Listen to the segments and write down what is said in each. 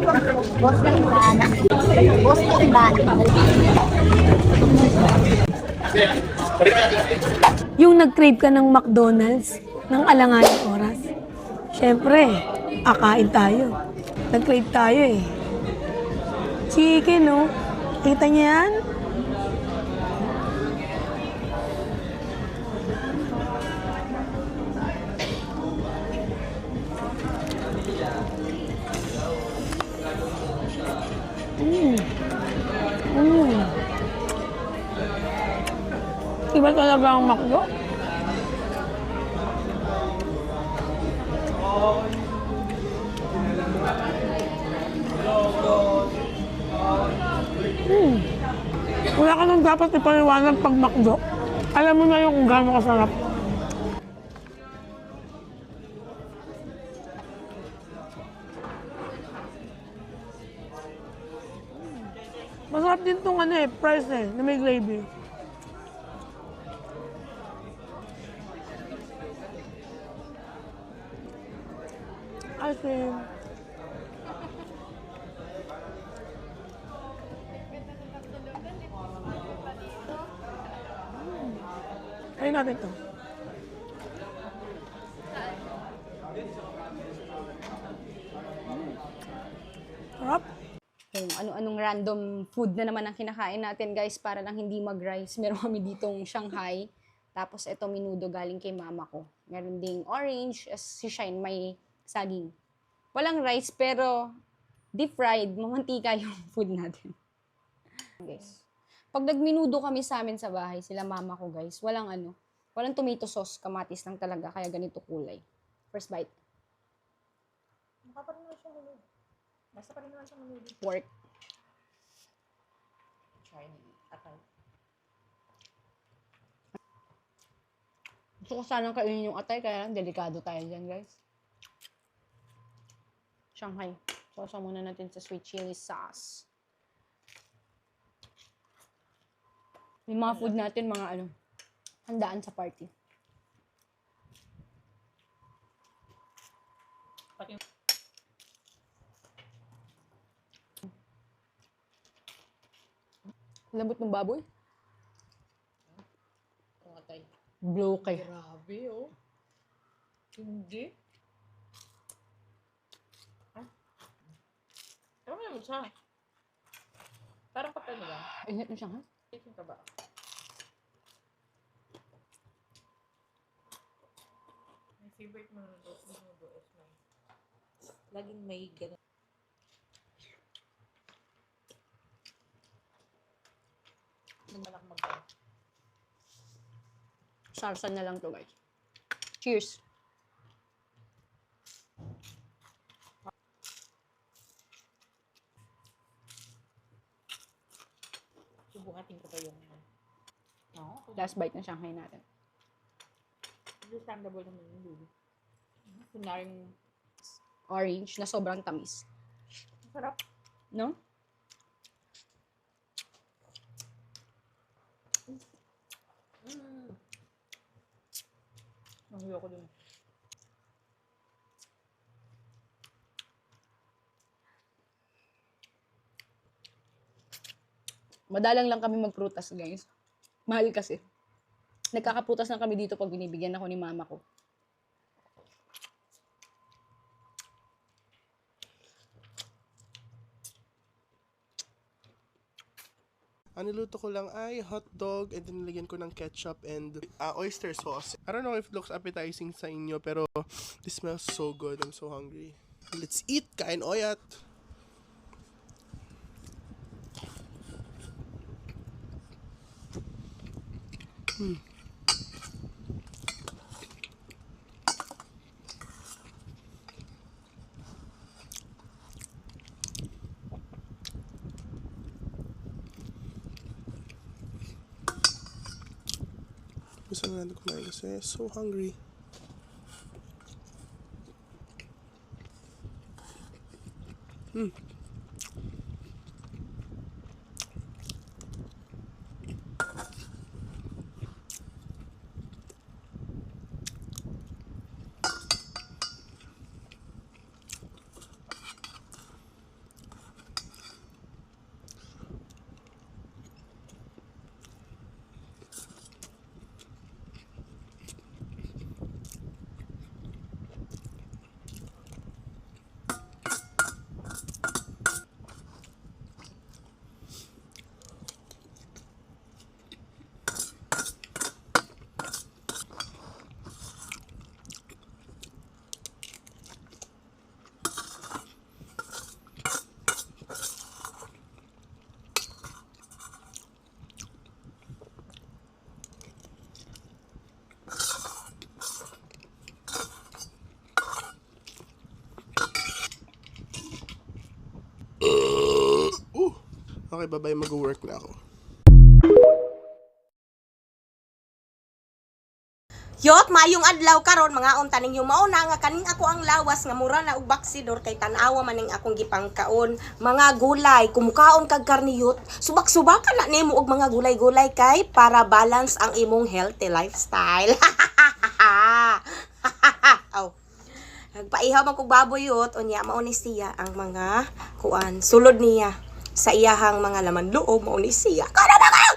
Boss ng bana. Boss ng bana. Yung nag-crave ka ng McDonald's ng alanganing oras. Siyempre, akain tayo. Nag-crave tayo eh. Chicken, no? Kita niya yan? Iba talaga ang McDo. Wala ka nang dapat ipaliwanag pag McDo. Alam mo na yung kung gaano kasarap. Masarap din tong ano eh, fries eh, na may gravy. Ice cream. Kain natin to. Sarap. Kung ano-anong random food na naman ang kinakain natin, guys, para lang hindi mag-rice. Meron kami ditong Shanghai. Tapos ito minudo galing kay mama ko. Meron ding orange, si Shine may saging. Walang rice pero deep fried, mamantika yung food natin. Guys, pag nagminudo kami sa amin sa bahay, sila mama ko, guys, walang tomato sauce, kamatis lang talaga, kaya ganito kulay. First bite. Mukha pa rin naman siya manod. Basta pa rin naman siya manod. Pork. Chinese. Atay. Gusto ko sanang kainin yung atay, kaya lang delikado tayo dyan, guys. Shanghai. Sausaw muna natin sa sweet chili sauce. Yung mga food natin, mga handaan sa party. Lambot ng baboy. Atay. Blue kay. Grabe, oh. Hindi. Ano naman siya? Parang kapal nila. Init na siya, ha? Chicken ka ba? My favorite minudo is may laging may ganun. Nagmalak mag- Salsa na lang to, guys. Cheers! Subukatin ko pa yung Last bite na Shanghai natin. understandable naman yung dulo. Kunaring Orange na sobrang tamis. sarap. No? Nangiyo ko dun. Madalang lang kami magprutas, guys. Mahal kasi. Nagkakaprutas lang kami dito pag binibigyan ako ni mama ko. Ang niluto ko lang ay hotdog and then nilagyan ko ng ketchup and oyster sauce. I don't know if it looks appetizing sa inyo pero this smells so good. I'm so hungry. Let's eat! Kain oyat! Gusto na natin kumain kasi so hungry. Okay, bye-bye. Mag-work na ako. Yot, mayong adlaw karon mga untaning yung mauna nga kaning ako ang lawas nga mura na og baksidor kay tan-awa maning akong gipangkaon. Mga gulay, kumukaon kag karni yot. Subak-subakan na nimo og mga gulay-gulay kay para balance ang imong healthy lifestyle. Aw. Nagpaihaw man kog baboy yot, unya mao ni siya ang mga kuan. Sulod niya sa iyahang mga laman loob mao ni siya. Kada na kayo!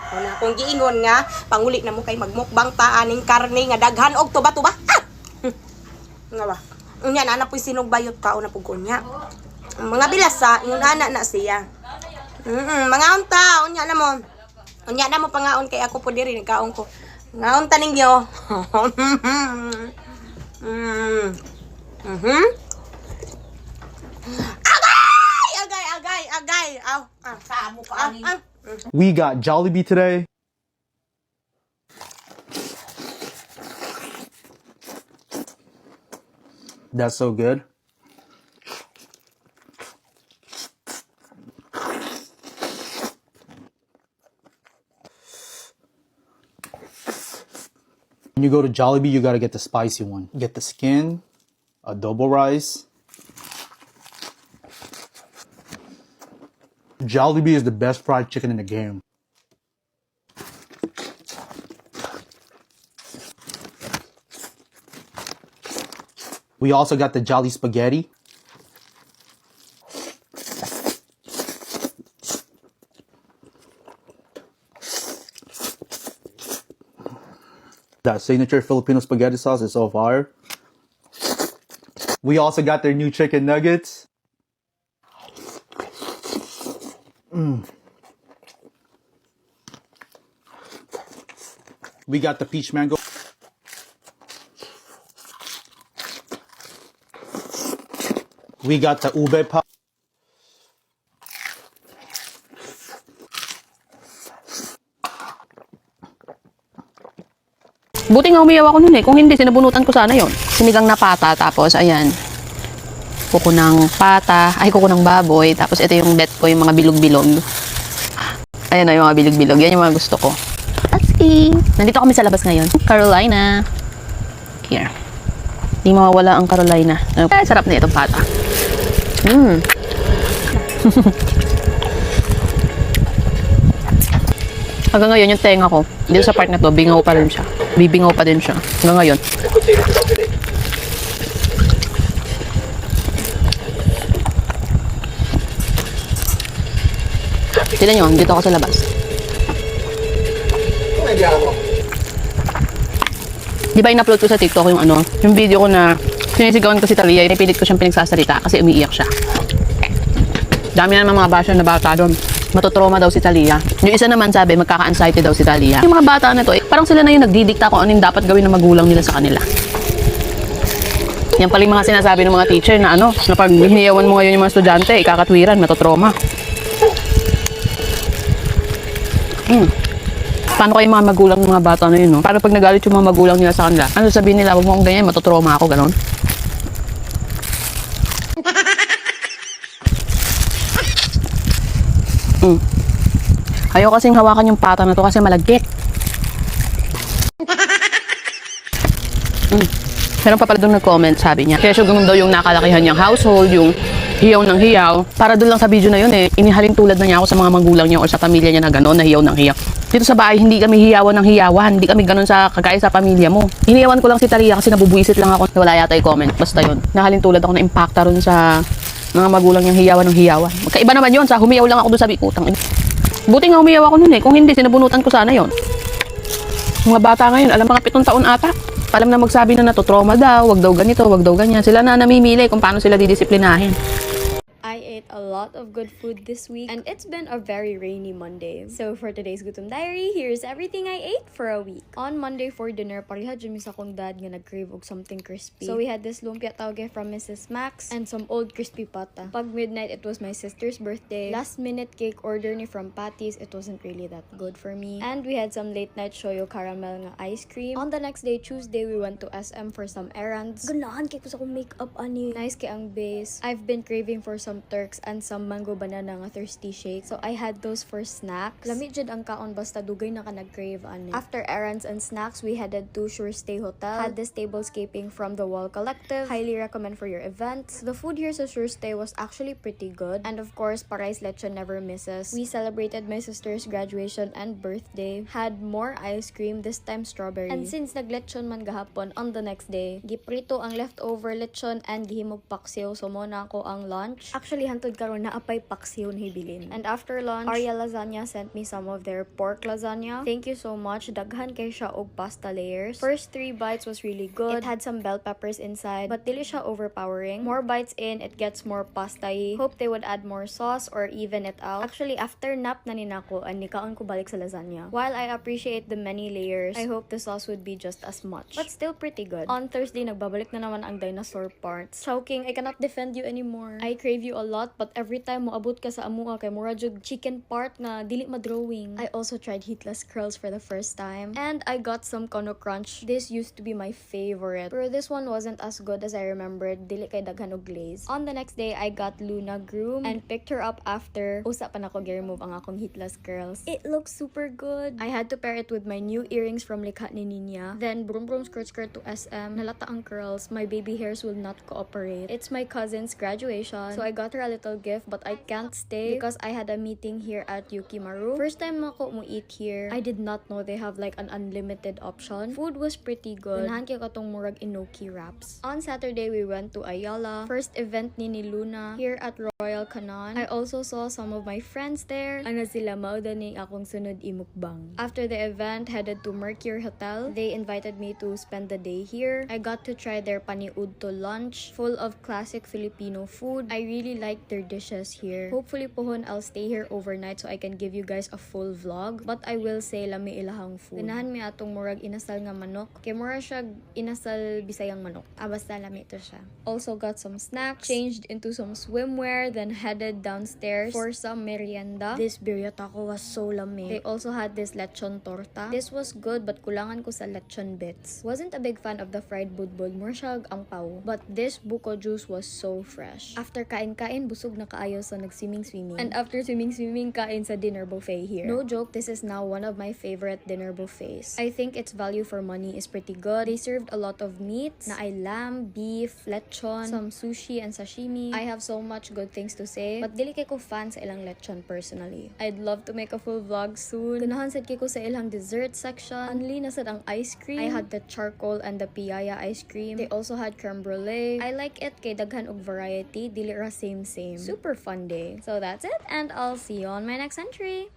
Wala akong giingon nga, pangulit na mo kay magmukbang ta aning karne nga daghan og tuba-tuba. Ah! Nga ba? Unya na po'y sinugbayot ka o na pugunya. Mga bilasa, yung ana na siya. Mga unta, unya na mo. Unya na mo pangaon kay ako po diri nagkaon ko. Ngaon taning yo. Agay. Aw, saamo pa ani. We got Jollibee today. That's so good. When you go to Jollibee, you gotta get the spicy one. Get the skin, adobo rice. Jollibee is the best fried chicken in the game. We also got the Jolly Spaghetti. That signature Filipino spaghetti sauce is so fire. We also got their new chicken nuggets. We got the peach mango. We got the ube pie. Buti nga umiyaw ako nun eh. Kung hindi, sinabunutan ko sana yon. Sinigang na pata, tapos ayan. Kuko ng pata, kuko ng baboy. Tapos ito yung bet ko, yung mga bilog-bilog. Ayan o, yung mga bilog-bilog. Yan yung mga gusto ko. Atski! Nandito kami sa labas ngayon. Carolina. Here. Hindi mawawala ang Carolina. Sarap na itong pata. Hanggang ngayon, yung tenga ko, dito sa part na to, bingaw pa rin siya. Bibingaw pa din siya. Hanggang ngayon. Tignan nyo, dito ako sa labas. Di ba in-upload ko sa TikTok yung yung video ko na sinisigawan ko si Talia, inipilit ko siyang pinagsasalita kasi umiiyak siya. Dami na naman mga basyo na bata doon. Matutroma daw si Talia. Yung isa naman sabi, magkaka-anxiety daw si Talia. Yung mga bata na to, parang sila na yung nagdidikta kung ano yung dapat gawin ng magulang nila sa kanila. Yan pala yung mga sinasabi ng mga teacher na na pag hiniyawan mo ngayon yung mga estudyante, ikakatwiran, matutroma. Paano kayo mga magulang ng mga bata na yun, no? Paano pag nagalit yung mga magulang nila sa kanila? Ano sabihin nila, wag mo akong ganyan, matutroma ako, ganon? Ayaw kasing hawakan yung pata na to kasi malagkit. Meron pa pala doon nag-comment, sabi niya. Kaya siya ganun daw yung nakalakihan niyang household, yung hiyaw ng hiyaw. Para doon lang sa video na yun inihalin tulad na niya ako sa mga magulang niya o sa pamilya niya na gano'n, na hiyaw ng hiyaw. Dito sa bahay, hindi kami hiyawan ng hiyawan. Hindi kami gano'n sa kagaya sa pamilya mo. Hiniyawan ko lang si Talia kasi nabubuisit lang ako. Wala yata i-comment. Basta yun. Nahalin tulad ako na impacta ron sa mga magulang niyang hiyawan ng hiyawan. Magkaiba naman yun. Sa humiyaw lang ako doon sa bikutang. Buti nga umiyaw ako nun eh. Kung hindi, sinabunutan ko sana yon. Mga bata ngayon, alam mga 7 taon ata. Alam na magsabi na natutroma daw, wag daw ganito, wag daw ganyan. Sila na namimili kung paano sila didisiplinahin. I ate a lot of good food this week, and it's been a very rainy Monday. So for today's Gutom Diary, here's everything I ate for a week. On Monday for dinner, pareha dyan mi sa akong dad nga nag-crave og something crispy. So we had this lumpia tauge from Mrs. Max and some old crispy pata. Pag midnight, it was my sister's birthday. Last minute cake order ni from Patty's. It wasn't really that good for me. And we had some late night shoyo caramel nga ice cream. On the next day, Tuesday, we went to SM for some errands. Ganahan kay ko sa akong makeup ani. Nice kay ang base. I've been craving for some Turks and some mango banana nga thirsty shake. So I had those for snacks. Lamig jud ang kaon basta dugay na ka nag-crave ani. After errands and snacks, we headed to Sure Stay Hotel. Had this tablescaping from the Wall Collective. Highly recommend for your events. The food here sa Sure Stay was actually pretty good. And of course, Parais Lechon never misses. We celebrated my sister's graduation and birthday. Had more ice cream, this time strawberry. And since nag-lechon man gahapon, on the next day, giprito ang leftover lechon and gihimog paksiw. So mo na ako ang lunch. Actually, hantod karon na apay paksiw na hibilin. And after lunch, Arya Lasagna sent me some of their pork lasagna. Thank you so much. Daghan kay siya og pasta layers. First 3 bites was really good. It had some bell peppers inside, but dili siya overpowering. More bites in, it gets more pasta-y. Hope they would add more sauce or even it out. Actually, after nap na ninako, and nikaon ko balik sa lasagna. While I appreciate the many layers, I hope the sauce would be just as much. But still pretty good. On Thursday, nagbabalik na naman ang dinosaur parts. Choking, I cannot defend you anymore. I crave you a lot, but every time moabot ka sa amua kay mura jud chicken part nga dili madrawing. I also tried heatless curls for the first time, and I got some Kono Crunch. This used to be my favorite, pero this one wasn't as good as I remembered. Dili kay daghan og glaze. On the next day, I got Luna groomed and picked her up after usa pa nako gi-remove ang akong heatless curls. It looks super good. I had to pair it with my new earrings from Likha ni Ninya. Then brum brum skirt to SM. Nalata ang curls. My baby hairs will not cooperate. It's my cousin's graduation, so I got her a little gift, but I can't stay because I had a meeting here at Yukimaru. First time ako mo eat here. I did not know they have like an unlimited option. Food was pretty good. Ganahan kay katong murag inoki wraps. On Saturday, we went to Ayala. First event ni Luna here at Royal Canon. I also saw some of my friends there. Ano sila mauda ning akong sunod imukbang. After the event, headed to Mercure Hotel. They invited me to spend the day here. I got to try their paniudto lunch, full of classic Filipino food. I really liked their dishes here. Hopefully pohon I'll stay here overnight so I can give you guys a full vlog. But I will say lami ilahang food. Ganahan mi atong murag inasal nga manok. Kay mura siya inasal bisayang manok. Basta lami to siya. Also got some snacks, changed into some swimwear, then headed downstairs for some merienda. This birria taco was so lami. They also had this lechon torta. This was good but kulangan ko sa lechon bits. Wasn't a big fan of the fried budbud. More siya ang pao. But this buko juice was so fresh. After kain-kain, busog na kaayo sa nag-swimming. And after swimming, kain sa dinner buffet here. No joke, this is now one of my favorite dinner buffets. I think its value for money is pretty good. They served a lot of meats, na ay lamb, beef, lechon, some sushi and sashimi. I have so much good things to say, but dili kay ko fan sa ilang lechon personally. I'd love to make a full vlog soon. Ganahan sad kay ko sa ilang dessert section. Anli na sad ang ice cream. I had the charcoal and the piaya ice cream. They also had creme brulee. I like it kay daghan og variety, dili ra same. Super fun day. So that's it, and I'll see you on my next entry.